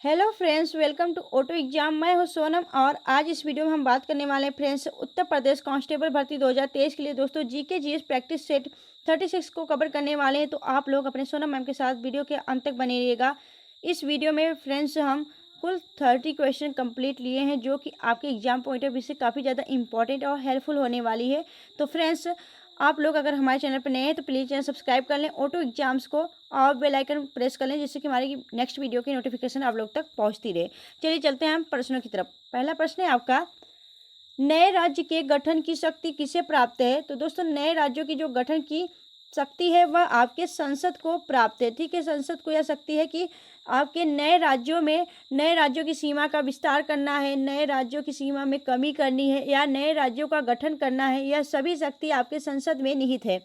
Hello friends, welcome to auto exam. मैं हूं सोनम और आज इस वीडियो में हम बात करने वाले हैं फ्रेंड्स उत्तर प्रदेश कांस्टेबल भर्ती 2023 के लिए दोस्तों जीके जीएस प्रैक्टिस सेट 36 को कवर करने वाले हैं। तो आप लोग अपने सोनम मैम के साथ वीडियो के अंत तक बने रहिएगा। इस वीडियो में फ्रेंड्स हम कुल 30 क्वेश्चन कंप्लीट लिए हैं जो कि आपके एग्जाम पॉइंट ऑफ व्यू से काफ़ी ज़्यादा इंपॉर्टेंट और हेल्पफुल होने वाली है। तो फ्रेंड्स आप लोग अगर हमारे चैनल पर नए हैं तो प्लीज़ चैनल सब्सक्राइब कर लें, ऑटो एग्जाम्स को और बेल आइकन प्रेस कर लें जिससे कि हमारी नेक्स्ट वीडियो की नोटिफिकेशन आप लोग तक पहुंचती रहे। चलिए चलते हैं हम प्रश्नों की तरफ। पहला प्रश्न है आपका, नए राज्य के गठन की शक्ति किसे प्राप्त है? तो दोस्तों नए राज्यों की जो गठन की शक्ति है वह आपके संसद को प्राप्त है। ठीक है, संसद को यह शक्ति है कि आपके नए राज्यों में नए राज्यों की सीमा का विस्तार करना है, नए राज्यों की सीमा में कमी करनी है या नए राज्यों का गठन करना है, यह सभी शक्ति आपके संसद में निहित है।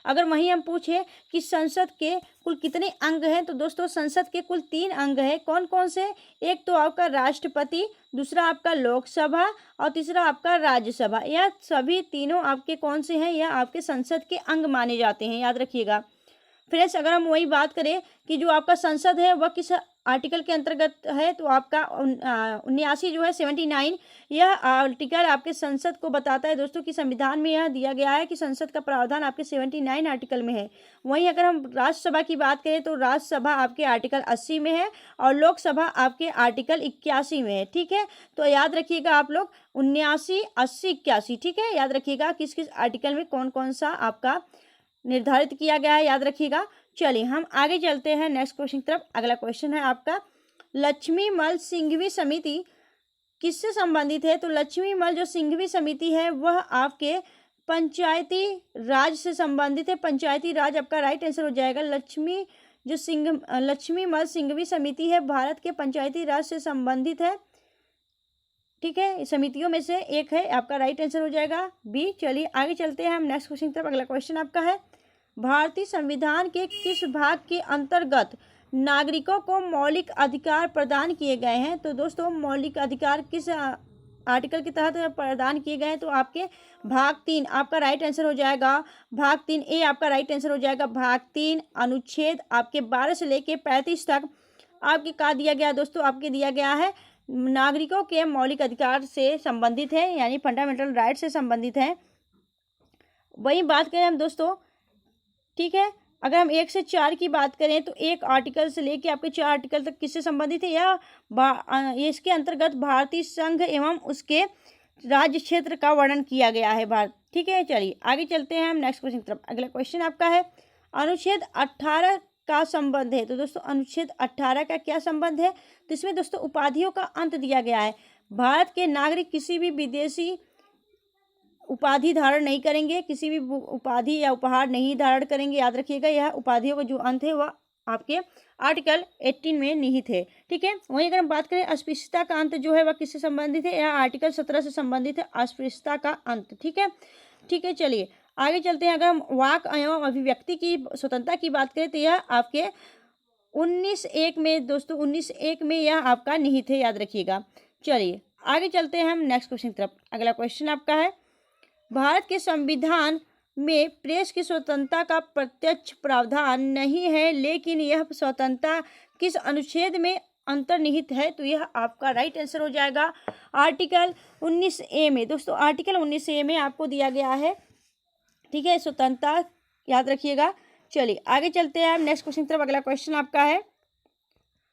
अगर वहीं हम पूछे कि संसद के कुल कितने अंग हैं, तो दोस्तों संसद के कुल 3 अंग हैं। कौन कौन से? एक तो आपका राष्ट्रपति, दूसरा आपका लोकसभा और तीसरा आपका राज्यसभा। यह सभी तीनों आपके कौन से हैं? यह आपके संसद के अंग माने जाते हैं, याद रखिएगा। फ्रेंड्स अगर हम वही बात करें कि जो आपका संसद है वह किस आर्टिकल के अंतर्गत है, तो आपका 79 जो है 79, यह आर्टिकल आपके संसद को बताता है दोस्तों कि संविधान में यह दिया गया है कि संसद का प्रावधान आपके 79 आर्टिकल में है। वहीं अगर हम राज्यसभा की बात करें तो राज्यसभा आपके आर्टिकल 80 में है और लोकसभा आपके आर्टिकल 81 में है। ठीक है, तो याद रखिएगा आप लोग 79, 80, 81। ठीक है, याद रखिएगा किस किस आर्टिकल में कौन कौन सा आपका निर्धारित किया गया है, याद रखिएगा। चलिए हम आगे चलते हैं नेक्स्ट क्वेश्चन की तरफ। अगला क्वेश्चन है आपका, लक्ष्मी मल सिंघवी समिति किससे संबंधित है? तो लक्ष्मी मल जो सिंघवी समिति है वह आपके पंचायती राज से संबंधित है। पंचायती राज आपका राइट आंसर हो जाएगा। लक्ष्मी मल सिंघवी समिति है भारत के पंचायती राज से संबंधित है। ठीक है, समितियों में से एक है, आपका राइट आंसर हो जाएगा बी। चलिए आगे चलते हैं हम नेक्स्ट क्वेश्चन की तरफ। अगला क्वेश्चन आपका है, भारतीय संविधान के किस भाग के अंतर्गत नागरिकों को मौलिक अधिकार प्रदान किए गए हैं? तो दोस्तों मौलिक अधिकार किस आर्टिकल के तहत प्रदान किए गए हैं? तो आपके भाग 3 आपका राइट आंसर हो जाएगा। भाग 3 ए आपका राइट आंसर हो जाएगा। भाग 3 अनुच्छेद आपके 12 से लेके 35 तक आपके कहा दिया गया दोस्तों, आपके दिया गया है नागरिकों के मौलिक अधिकार से संबंधित है, यानी फंडामेंटल राइट से संबंधित है। वही बात करें हम दोस्तों, ठीक है, अगर हम 1 से 4 की बात करें तो एक आर्टिकल से लेके आपके 4 आर्टिकल तक किससे संबंधित है? ये इसके अंतर्गत भारतीय संघ एवं उसके राज्य क्षेत्र का वर्णन किया गया है भारत। ठीक है, चलिए आगे चलते हैं हम नेक्स्ट क्वेश्चन की तरफ। अगला क्वेश्चन आपका है, अनुच्छेद 18 का संबंध है। तो दोस्तों अनुच्छेद 18 का क्या संबंध है? तो इसमें दोस्तों उपाधियों का अंत दिया गया है। भारत के नागरिक किसी भी विदेशी उपाधि धारण नहीं करेंगे, किसी भी उपाधि या उपहार नहीं धारण करेंगे, याद रखिएगा। यह उपाधियों का जो अंत है वह आपके आर्टिकल 18 में निहित है। ठीक है, वहीं अगर हम बात करें अस्पृश्यता का अंत जो है वह किससे संबंधित है? यह आर्टिकल 17 से संबंधित है, अस्पृश्यता का अंत। ठीक है, ठीक है, चलिए आगे चलते हैं। अगर हम वाक एवं अभिव्यक्ति की स्वतंत्रता की बात करें तो यह आपके 19(1) में दोस्तों 19(1) में यह आपका निहित है, याद रखिएगा। चलिए आगे चलते हैं हम नेक्स्ट क्वेश्चन की तरफ। अगला क्वेश्चन आपका है, भारत के संविधान में प्रेस की स्वतंत्रता का प्रत्यक्ष प्रावधान नहीं है, लेकिन यह स्वतंत्रता किस अनुच्छेद में अंतर्निहित है? तो यह आपका राइट आंसर हो जाएगा आर्टिकल 19(a) में। दोस्तों आर्टिकल 19(a) में आपको दिया गया है। ठीक है, स्वतंत्रता याद रखिएगा। चलिए आगे चलते हैं हम नेक्स्ट क्वेश्चन की तरफ। अगला क्वेश्चन आपका है,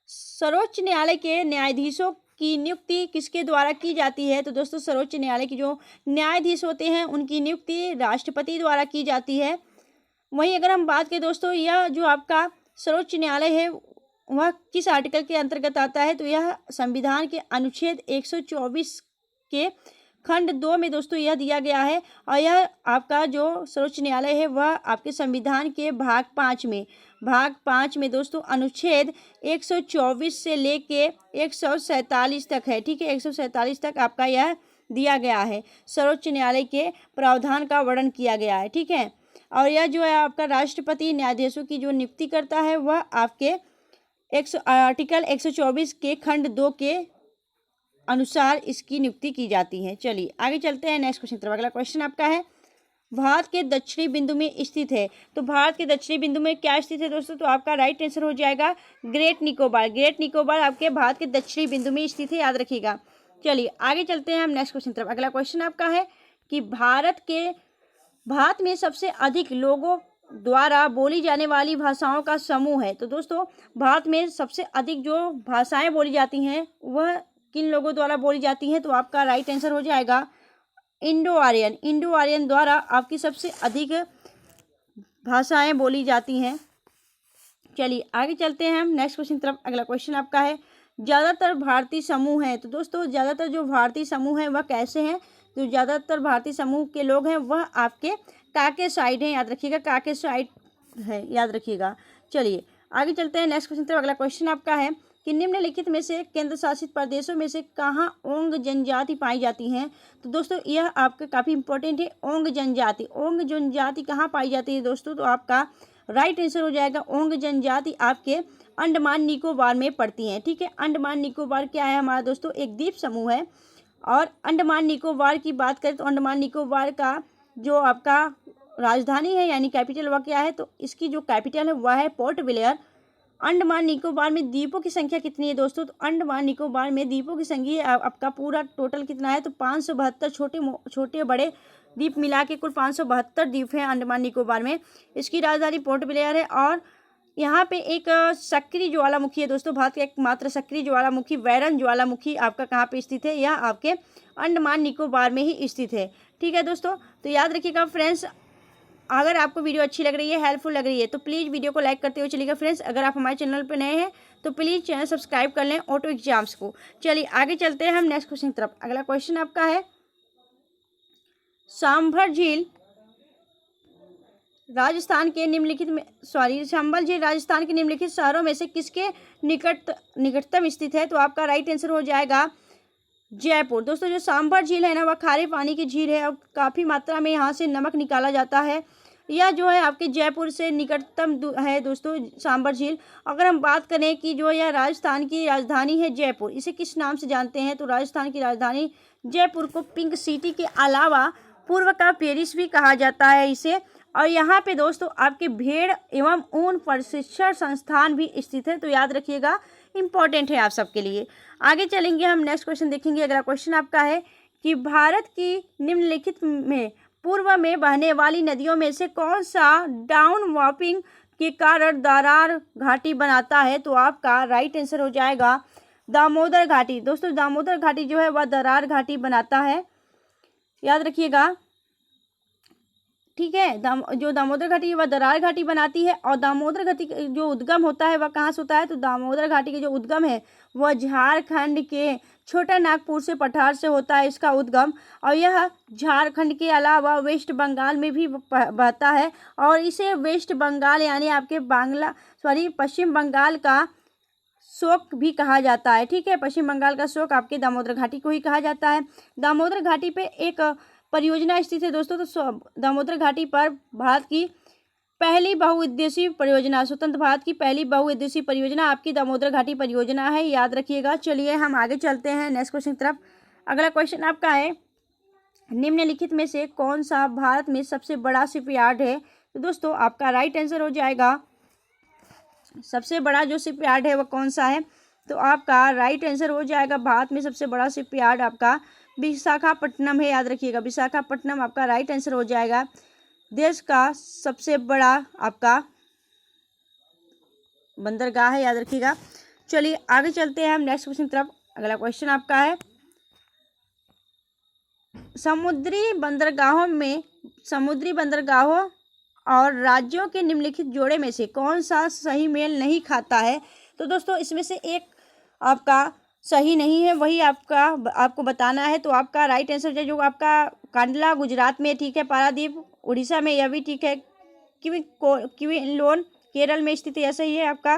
सर्वोच्च न्यायालय के न्यायाधीशों की नियुक्ति किसके द्वारा की जाती है? तो दोस्तों सर्वोच्च न्यायालय के जो न्यायाधीश होते हैं उनकी नियुक्ति राष्ट्रपति द्वारा की जाती है। वहीं अगर हम बात करें दोस्तों, यह जो आपका सर्वोच्च न्यायालय है वह किस आर्टिकल के अंतर्गत आता है? तो यह संविधान के अनुच्छेद 124 के खंड 2 में दोस्तों यह दिया गया है। और यह आपका जो सर्वोच्च न्यायालय है वह आपके संविधान के भाग 5 में दोस्तों अनुच्छेद 124 से लेके 147 तक है। ठीक है, 147 तक आपका यह दिया गया है, सर्वोच्च न्यायालय के प्रावधान का वर्णन किया गया है। ठीक है, और यह जो है आपका राष्ट्रपति न्यायाधीशों की जो नियुक्ति करता है वह आपके आर्टिकल 124 के खंड 2 के अनुसार इसकी नियुक्ति की जाती है। चलिए आगे चलते हैं नेक्स्ट क्वेश्चन की तरफ। अगला क्वेश्चन आपका है, भारत के दक्षिणी बिंदु में स्थित है। तो भारत के दक्षिणी बिंदु में क्या स्थित है दोस्तों? तो आपका राइट आंसर हो जाएगा ग्रेट निकोबार। ग्रेट निकोबार आपके भारत के दक्षिणी बिंदु में स्थित है, याद रखिएगा। चलिए आगे चलते हैं हम नेक्स्ट क्वेश्चन तरफ। अगला क्वेश्चन आपका है कि भारत में सबसे अधिक लोगों द्वारा बोली जाने वाली भाषाओं का समूह है। तो दोस्तों भारत में सबसे अधिक जो भाषाएं बोली जाती हैं वह किन लोगों द्वारा बोली जाती हैं? तो आपका राइट आंसर हो जाएगा इंडो आर्यन। इंडो आर्यन द्वारा आपकी सबसे अधिक भाषाएं बोली जाती हैं। चलिए आगे चलते हैं हम नेक्स्ट क्वेश्चन तरफ। अगला क्वेश्चन आपका है ज़्यादातर भारतीय समूह हैं। तो दोस्तों ज़्यादातर जो भारतीय समूह हैं वह कैसे हैं? तो ज़्यादातर भारतीय समूह के लोग हैं वह आपके काकेसाइड हैं, याद रखिएगा, काकेसाइड है, याद रखिएगा। चलिए आगे चलते हैं नेक्स्ट क्वेश्चन तरफ। अगला क्वेश्चन आपका है कि निम्नलिखित में से केंद्र शासित प्रदेशों में से कहाँ ओंग जनजाति पाई जाती हैं? तो दोस्तों यह आपका काफ़ी इंपॉर्टेंट है, ओंग जनजाति। ओंग जनजाति कहाँ पाई जाती है दोस्तों? तो आपका राइट आंसर हो जाएगा ओंग जनजाति आपके अंडमान निकोबार में पड़ती हैं। ठीक है, अंडमान निकोबार क्या है हमारा दोस्तों? एक द्वीप समूह है। और अंडमान निकोबार की बात करें तो अंडमान निकोबार का जो आपका राजधानी है यानी कैपिटल वह क्या है? तो इसकी जो कैपिटल है वह है पोर्ट ब्लेयर। अंडमान निकोबार में द्वीपों की संख्या कितनी है दोस्तों? तो अंडमान निकोबार में द्वीपों की संख्या आपका पूरा टोटल कितना है? तो 572 छोटे बड़े द्वीप मिला के कुल 572 द्वीप हैं अंडमान निकोबार में। इसकी राजधानी पोर्ट ब्लेयर है। और यहाँ पे एक सक्रिय ज्वालामुखी है दोस्तों, भारत का एकमात्र सक्रिय ज्वालामुखी वैरन ज्वालामुखी आपका कहाँ पे स्थित है? यह आपके अंडमान निकोबार में ही स्थित है। ठीक है दोस्तों, तो याद रखिएगा फ्रेंड्स, अगर आपको वीडियो अच्छी लग रही है, हेल्पफुल लग रही है तो प्लीज़ वीडियो को लाइक करते हुए चलिएगा। फ्रेंड्स अगर आप हमारे चैनल पर नए हैं तो प्लीज़ चैनल सब्सक्राइब कर लें ऑटो एग्जाम्स को। चलिए आगे चलते हैं हम नेक्स्ट क्वेश्चन की तरफ। अगला क्वेश्चन आपका है सांभर झील राजस्थान के निम्नलिखित शहरों में से किसके निकटतम स्थित है? तो आपका राइट आंसर हो जाएगा जयपुर। दोस्तों जो सांभर झील है ना वह खारे पानी की झील है और काफ़ी मात्रा में यहाँ से नमक निकाला जाता है। यह जो है आपके जयपुर से निकटतम है दोस्तों सांभर झील। अगर हम बात करें कि जो यह राजस्थान की राजधानी है जयपुर, इसे किस नाम से जानते हैं? तो राजस्थान की राजधानी जयपुर को पिंक सिटी के अलावा पूर्व का पेरिस भी कहा जाता है इसे। और यहाँ पे दोस्तों आपके भेड़ एवं ऊन प्रशिक्षण संस्थान भी स्थित है, तो याद रखिएगा, इंपॉर्टेंट है आप सबके लिए। आगे चलेंगे हम नेक्स्ट क्वेश्चन देखेंगे। अगला क्वेश्चन आपका है कि भारत की निम्नलिखित में पूर्व में बहने वाली नदियों में से कौन सा डाउन वापिंग के कारण दरार घाटी बनाता है? तो आपका राइट आंसर हो जाएगा दामोदर घाटी। दोस्तों दामोदर घाटी जो है वह दरार घाटी बनाता है, याद रखिएगा। ठीक है, जो दामोदर घाटी है वह दरार घाटी बनाती है। और दामोदर घाटी जो उद्गम होता है वह कहाँ से होता है? तो दामोदर घाटी के जो उद्गम है वह झारखंड के छोटा नागपुर से पठार से होता है इसका उद्गम। और यह झारखंड के अलावा वेस्ट बंगाल में भी बहता है। और इसे वेस्ट बंगाल यानी आपके पश्चिम बंगाल का शोक भी कहा जाता है। ठीक है, पश्चिम बंगाल का शोक आपके दामोदर घाटी को ही कहा जाता है। दामोदर घाटी पे एक परियोजना स्थित है दोस्तों। तो दामोदर घाटी पर भारत की पहली बहुउद्देशीय परियोजना, स्वतंत्र भारत की पहली बहुउद्देशीय परियोजना आपकी दामोदर घाटी परियोजना है, याद रखिएगा। चलिए हम आगे चलते हैं नेक्स्ट क्वेश्चन की तरफ। अगला क्वेश्चन आपका है निम्नलिखित में से कौन सा भारत में सबसे बड़ा शिपयार्ड है? तो दोस्तों आपका राइट आंसर हो जाएगा सबसे बड़ा जो शिपयार्ड है वह कौन सा है? तो आपका राइट आंसर हो जाएगा भारत में सबसे बड़ा शिपयार्ड आपका विशाखापट्टनम है, याद रखिएगा। विशाखापट्टनम आपका राइट आंसर हो जाएगा। देश का सबसे बड़ा आपका बंदरगाह है, याद रखिएगा। चलिए आगे चलते हैं हम नेक्स्ट क्वेश्चन की तरफ। अगला क्वेश्चन आपका है समुद्री बंदरगाहों और राज्यों के निम्नलिखित जोड़े में से कौन सा सही मेल नहीं खाता है? तो दोस्तों इसमें से एक आपका सही नहीं है, वही आपको बताना है। तो आपका राइट आंसर जो आपका कांडला गुजरात में, ठीक है, पारादीप उड़ीसा में, यह भी ठीक है, क्विलोन केरल में स्थित है, ऐसा ही है। आपका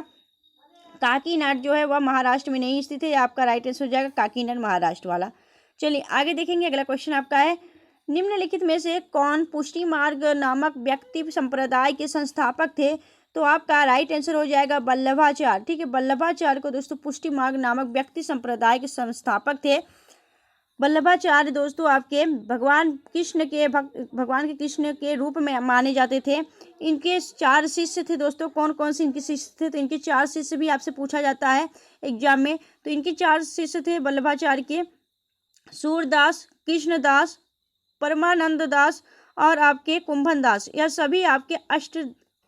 काकीनाड जो है वह महाराष्ट्र में नहीं स्थित है, आपका राइट आंसर हो जाएगा काकीनाड महाराष्ट्र वाला। चलिए आगे देखेंगे। अगला क्वेश्चन आपका है निम्नलिखित में से कौन पुष्टि मार्ग नामक व्यक्ति संप्रदाय के संस्थापक थे? तो आपका राइट आंसर हो जाएगा वल्लभाचार्य। ठीक है, वल्लभाचार्य को दोस्तों पुष्टि मार्ग नामक व्यक्ति संप्रदाय के संस्थापक थे। वल्लभाचार्य दोस्तों आपके भगवान के कृष्ण के रूप में माने जाते थे। इनके 4 शिष्य थे दोस्तों। कौन कौन से इनके शिष्य थे? तो इनके 4 शिष्य भी आपसे पूछा जाता है एग्जाम में। तो इनके 4 शिष्य थे वल्लभाचार्य के, सूरदास, कृष्णदास, परमानंद दास और आपके कुंभन दास। यह सभी आपके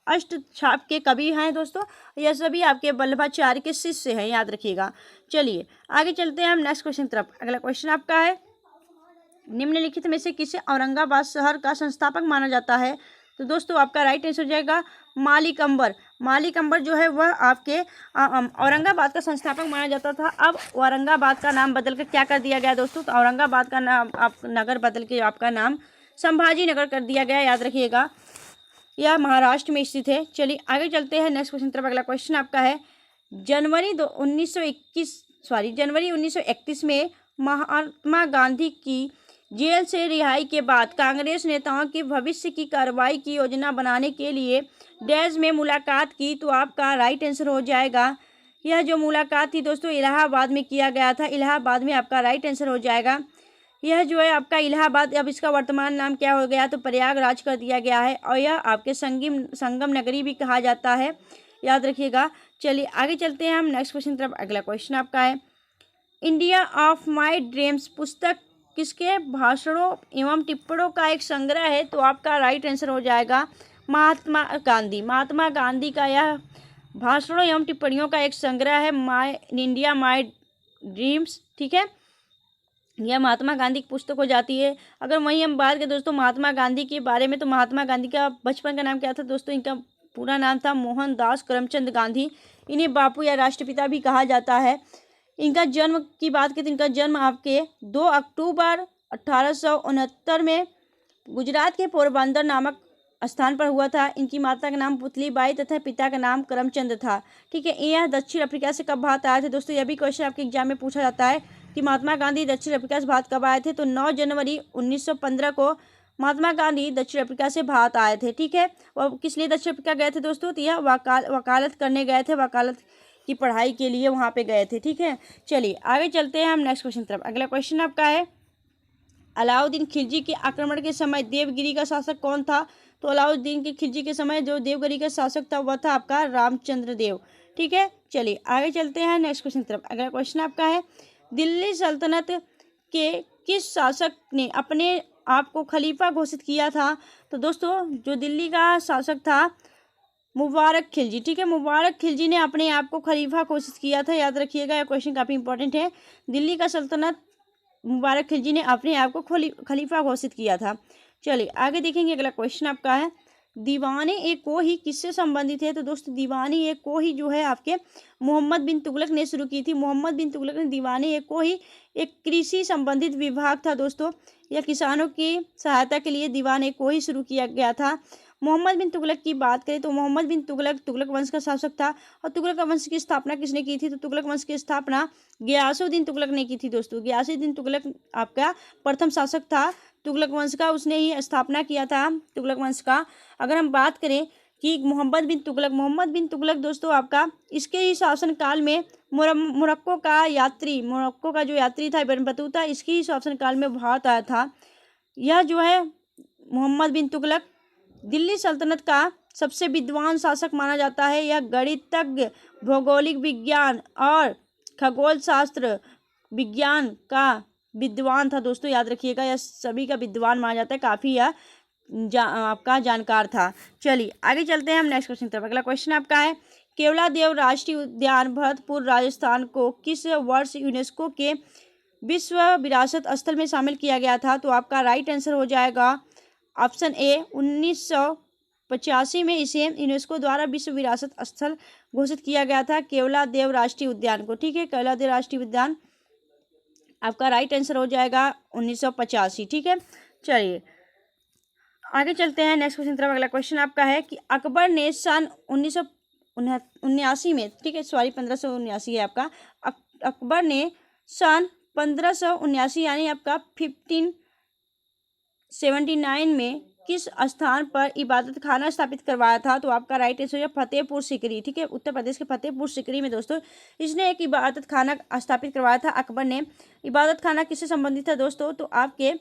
अष्ट छाप के कवि हैं दोस्तों। यह सभी आपके वल्लभाचार्य के शिष्य हैं, याद रखिएगा। चलिए आगे चलते हैं हम नेक्स्ट क्वेश्चन तरफ। अगला क्वेश्चन आपका है, निम्नलिखित में से किसे औरंगाबाद शहर का संस्थापक माना जाता है? तो दोस्तों आपका राइट आंसर हो जाएगा मालिक अंबर। मालिक अंबर जो है वह आपके औरंगाबाद का संस्थापक माना जाता था। अब औरंगाबाद का नाम बदल कर क्या कर दिया गया दोस्तों? तो औरंगाबाद का नाम नगर बदल के आपका नाम संभाजी नगर कर दिया गया, याद रखिएगा। यह महाराष्ट्र में स्थित है। चलिए आगे चलते हैं नेक्स्ट क्वेश्चन तरफ। अगला क्वेश्चन आपका है, जनवरी 1931 में महात्मा गांधी की जेल से रिहाई के बाद कांग्रेस नेताओं की भविष्य की कार्रवाई की योजना बनाने के लिए डैश में मुलाकात की। तो आपका राइट आंसर हो जाएगा, यह जो मुलाकात थी दोस्तों इलाहाबाद में किया गया था। इलाहाबाद में आपका राइट आंसर हो जाएगा। यह जो है आपका इलाहाबाद, अब इसका वर्तमान नाम क्या हो गया? तो प्रयागराज कर दिया गया है। और यह आपके संगम नगरी भी कहा जाता है, याद रखिएगा। चलिए आगे चलते हैं हम नेक्स्ट क्वेश्चन तरफ। अगला क्वेश्चन आपका है, इंडिया ऑफ माई ड्रीम्स पुस्तक किसके भाषणों एवं टिप्पणों का एक संग्रह है? तो आपका राइट आंसर हो जाएगा महात्मा गांधी। महात्मा गांधी का यह भाषणों एवं टिप्पणियों का एक संग्रह है, इंडिया माई ड्रीम्स। ठीक है, यह महात्मा गांधी की पुस्तक हो जाती है। अगर वहीं हम बात करें दोस्तों महात्मा गांधी के बारे में, तो महात्मा गांधी का बचपन का नाम क्या था दोस्तों? इनका पूरा नाम था मोहनदास करमचंद गांधी। इन्हें बापू या राष्ट्रपिता भी कहा जाता है। इनका जन्म की बात करें तो इनका जन्म आपके 2 अक्टूबर 1869 में गुजरात के पोरबंदर नामक स्थान पर हुआ था। इनकी माता का नाम पुतलीबाई तथा पिता का नाम करमचंद था। ठीक है, यह दक्षिण अफ्रीका से कब भारत आए थे दोस्तों? यह भी क्वेश्चन आपके एग्जाम में पूछा जाता है कि महात्मा गांधी दक्षिण अफ्रीका से भारत कब आए थे? तो 9 जनवरी 1915 को महात्मा गांधी दक्षिण अफ्रीका से भारत आए थे। ठीक है, और किस लिए दक्षिण अफ्रीका गए थे दोस्तों? तो यह वकालत करने गए थे, वकालत की पढ़ाई के लिए वहाँ पे गए थे। ठीक है, चलिए आगे चलते हैं हम नेक्स्ट क्वेश्चन तरफ। अगला क्वेश्चन आपका है, अलाउद्दीन खिलजी के आक्रमण के समय देवगिरी का शासक कौन था? तो अलाउद्दीन के खिलजी के समय जो देवगिरी का शासक था वह था आपका रामचंद्र देव। ठीक है, चलिए आगे चलते हैं नेक्स्ट क्वेश्चन तरफ। अगला क्वेश्चन आपका है, दिल्ली सल्तनत के किस शासक ने अपने आप को खलीफा घोषित किया था? तो दोस्तों जो दिल्ली का शासक था मुबारक खिलजी। ठीक है, मुबारक खिलजी ने अपने आप को खलीफा घोषित किया था, याद रखिएगा। यह क्वेश्चन काफ़ी इंपॉर्टेंट है। दिल्ली का सल्तनत मुबारक खिलजी ने अपने आप को खलीफा घोषित किया था। चलिए आगे देखेंगे। अगला क्वेश्चन आपका है, दीवाने ए कोही किससे संबंधित है? तो दोस्तों दीवाने ए कोही जो है आपके मोहम्मद बिन तुगलक ने शुरू की थी। मोहम्मद बिन तुगलक ने दीवाने ए कोही एक कृषि संबंधित विभाग था दोस्तों। यह किसानों की सहायता के लिए दीवान ए कोही शुरू किया गया था। मोहम्मद बिन तुगलक की बात करें तो मोहम्मद बिन तुगलक वंश का शासक था। और तुगलक वंश की स्थापना किसने की थी? तो तुगलक वंश की स्थापना गियासुद्दीन तुगलक ने की थी दोस्तों। गियासुद्दीन तुगलक आपका प्रथम शासक था तुगलक वंश का, उसने ही स्थापना किया था तुगलक वंश का। अगर हम बात करें कि मोहम्मद बिन तुगलक दोस्तों आपका इसके ही शासन काल में मोरक्को का जो यात्री था इब्न बतूता, इसके ही शासन काल में भारत आया था। यह जो है मोहम्मद बिन तुगलक दिल्ली सल्तनत का सबसे विद्वान शासक माना जाता है। यह गणितज्ञ, भौगोलिक विज्ञान और खगोल शास्त्र विज्ञान का विद्वान था दोस्तों, याद रखिएगा। यह सभी का विद्वान माना जाता है, काफ़ी यह आपका जानकार था। चलिए आगे चलते हैं हम नेक्स्ट क्वेश्चन तरफ। अगला क्वेश्चन आपका है, केवलादेव राष्ट्रीय उद्यान भरतपुर राजस्थान को किस वर्ष यूनेस्को के विश्व विरासत स्थल में शामिल किया गया था? तो आपका राइट आंसर हो जाएगा ऑप्शन ए 1985 में इसे यूनेस्को द्वारा विश्व विरासत स्थल घोषित किया गया था केवलादेव राष्ट्रीय उद्यान को। ठीक है, केवलादेव राष्ट्रीय उद्यान आपका राइट आंसर हो जाएगा 1985। ठीक है, चलिए आगे चलते हैं नेक्स्ट क्वेश्चन तरफ। अगला क्वेश्चन आपका है कि अकबर ने सन 1979 में, ठीक है सॉरी 1579 है आपका, अकबर ने सन 1579 यानी आपका 1579 में किस स्थान पर इबादत खाना स्थापित करवाया था? तो आपका राइट आंसर है फतेहपुर सीकरी। ठीक है, उत्तर प्रदेश के फतेहपुर सीकरी में दोस्तों इसने एक इबादत खाना स्थापित करवाया था अकबर ने। इबादत खाना किससे संबंधित था दोस्तों? तो आपके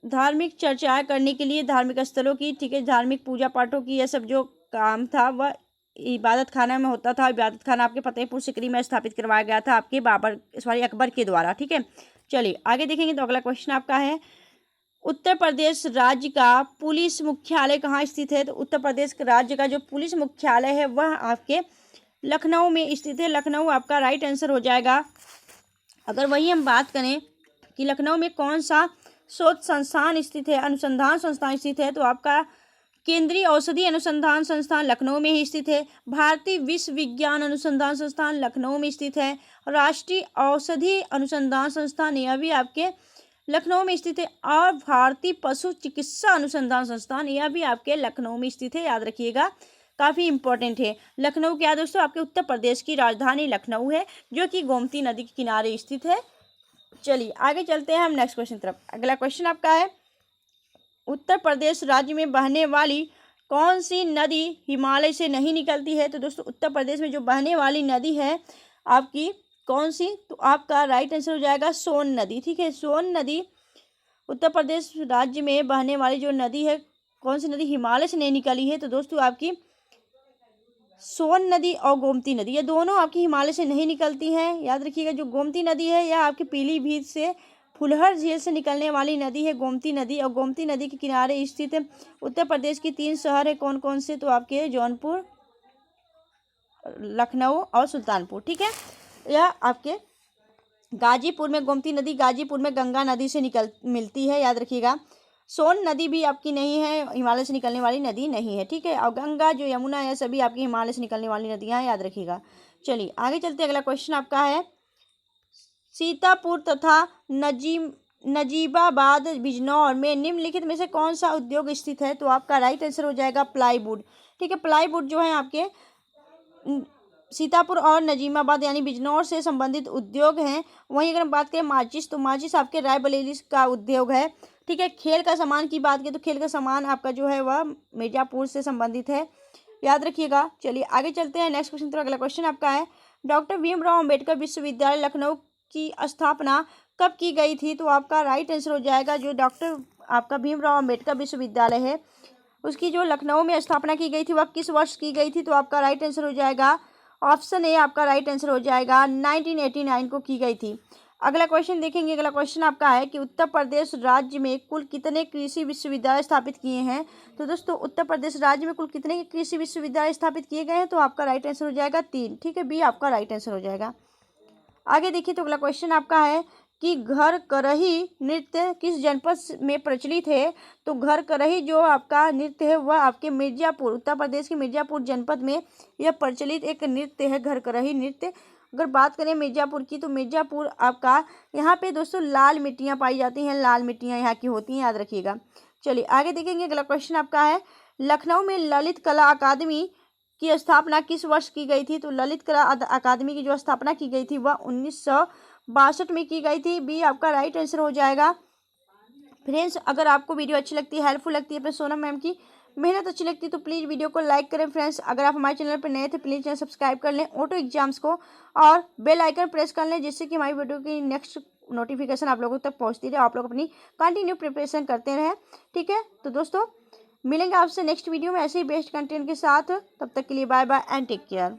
धार्मिक चर्चाएं करने के लिए, धार्मिक स्थलों की, ठीक है, धार्मिक पूजा पाठों की, यह सब जो काम था वह इबादत खाना में होता था। इबादत खाना आपके फतेहपुर सीकरी में स्थापित करवाया गया था आपके अकबर के द्वारा। ठीक है, चलिए आगे देखेंगे। तो अगला क्वेश्चन आपका है, उत्तर प्रदेश राज्य का पुलिस मुख्यालय कहाँ स्थित है? तो उत्तर प्रदेश राज्य का जो पुलिस मुख्यालय है वह आपके लखनऊ में स्थित है। लखनऊ आपका राइट आंसर हो जाएगा। अगर वही हम बात करें कि लखनऊ में कौन सा शोध संस्थान स्थित है, अनुसंधान संस्थान स्थित है, तो आपका केंद्रीय औषधि अनुसंधान संस्थान लखनऊ में ही स्थित है। भारतीय विश्व विज्ञान अनुसंधान संस्थान लखनऊ में स्थित है। राष्ट्रीय औषधि अनुसंधान संस्थान यह भी आपके लखनऊ में स्थित है। और भारतीय पशु चिकित्सा अनुसंधान संस्थान यह भी आपके लखनऊ में स्थित है, याद रखिएगा, काफ़ी इंपॉर्टेंट है। लखनऊ क्या दोस्तों? आपके उत्तर प्रदेश की राजधानी लखनऊ है, जो कि गोमती नदी के किनारे स्थित है। चलिए आगे चलते हैं हम नेक्स्ट क्वेश्चन तरफ। अगला क्वेश्चन आपका है, उत्तर प्रदेश राज्य में बहने वाली कौन सी नदी हिमालय से नहीं निकलती है? तो दोस्तों उत्तर प्रदेश में जो बहने वाली नदी है आपकी कौन सी? तो आपका राइट आंसर हो जाएगा सोन नदी। ठीक है, सोन नदी उत्तर प्रदेश राज्य में बहने वाली जो नदी है, कौन सी नदी हिमालय से नहीं निकली है? तो दोस्तों आपकी सोन नदी और गोमती नदी, ये दोनों आपकी हिमालय से नहीं निकलती हैं, याद रखिएगा। जो गोमती नदी है यह आपके पीलीभीत से फुलहर झील से निकलने वाली नदी है गोमती नदी। और गोमती नदी के किनारे स्थित उत्तर प्रदेश की 3 शहर है, कौन कौन से? तो आपके जौनपुर, लखनऊ और सुल्तानपुर। ठीक है, यह आपके गाजीपुर में गोमती नदी, गाजीपुर में गंगा नदी से मिलती है, याद रखिएगा। सोन नदी भी आपकी नहीं है, हिमालय से निकलने वाली नदी नहीं है। ठीक है, और गंगा जो यमुना है सभी आपकी हिमालय से निकलने वाली नदियां हैं, याद रखिएगा। चलिए आगे चलते, अगला क्वेश्चन आपका है, सीतापुर तथा नजीबाबाद बिजनौर में निम्नलिखित में से कौन सा उद्योग स्थित है? तो आपका राइट आंसर हो जाएगा प्लाईवुड। ठीक है, प्लाईवुड जो है आपके सीतापुर और नजीबाबाद यानी बिजनौर से संबंधित उद्योग हैं। वहीं अगर हम बात करें माचिस, तो माचिस आपके रायबरेली का उद्योग है। ठीक है, खेल का सामान की बात करें तो खेल का सामान आपका जो है वह मिर्जापुर से संबंधित है, याद रखिएगा। चलिए आगे चलते हैं नेक्स्ट क्वेश्चन। तो अगला क्वेश्चन आपका है, डॉक्टर भीमराव अम्बेडकर विश्वविद्यालय लखनऊ की स्थापना कब की गई थी? तो आपका राइट आंसर हो जाएगा, जो डॉक्टर आपका भीमराव अम्बेडकर विश्वविद्यालय है उसकी जो लखनऊ में स्थापना की गई थी वह किस वर्ष की गई थी? तो आपका राइट आंसर हो जाएगा ऑप्शन ए, आपका राइट आंसर हो जाएगा 1989 को की गई थी। अगला क्वेश्चन देखेंगे। अगला क्वेश्चन आपका है कि उत्तर प्रदेश राज्य में कुल कितने कृषि विश्वविद्यालय स्थापित किए हैं? तो दोस्तों उत्तर प्रदेश राज्य में कुल कितने कृषि विश्वविद्यालय स्थापित किए गए हैं? तो आपका राइट आंसर हो जाएगा 3। ठीक है, बी आपका राइट आंसर हो जाएगा। आगे देखिए, तो अगला क्वेश्चन आपका है कि घर करही नृत्य किस जनपद में प्रचलित है? तो घर करही जो आपका नृत्य है वह आपके मिर्जापुर, उत्तर प्रदेश के मिर्जापुर जनपद में यह प्रचलित एक नृत्य है, घर करही नृत्य। अगर बात करें मिर्जापुर की, तो मिर्जापुर आपका यहाँ पे दोस्तों लाल मिट्टियाँ पाई जाती हैं, लाल मिट्टियाँ यहाँ की होती हैं, याद रखिएगा। चलिए आगे देखेंगे। अगला क्वेश्चन आपका है, लखनऊ में ललित कला अकादमी की स्थापना किस वर्ष की गई थी? तो ललित कला अकादमी की जो स्थापना की गई थी वह 1962 में की गई थी, बी आपका राइट आंसर हो जाएगा। फ्रेंड्स, अगर आपको वीडियो अच्छी लगती है, हेल्पफुल लगती है, अपने सोनम मैम की मेहनत अच्छी लगती है तो प्लीज़ वीडियो को लाइक करें। फ्रेंड्स, अगर आप हमारे चैनल पर नए थे प्लीज़ चैनल सब्सक्राइब कर लें, ऑटो एग्जाम्स को, और बेल आइकन प्रेस कर लें, जिससे कि हमारी वीडियो की नेक्स्ट नोटिफिकेशन आप लोगों तक पहुंचती रहे, आप लोग अपनी कंटिन्यू प्रिपरेशन करते रहें। ठीक है, तो दोस्तों मिलेंगे आपसे नेक्स्ट वीडियो में ऐसे ही बेस्ट कंटेंट के साथ। तब तक के लिए bye bye and take care.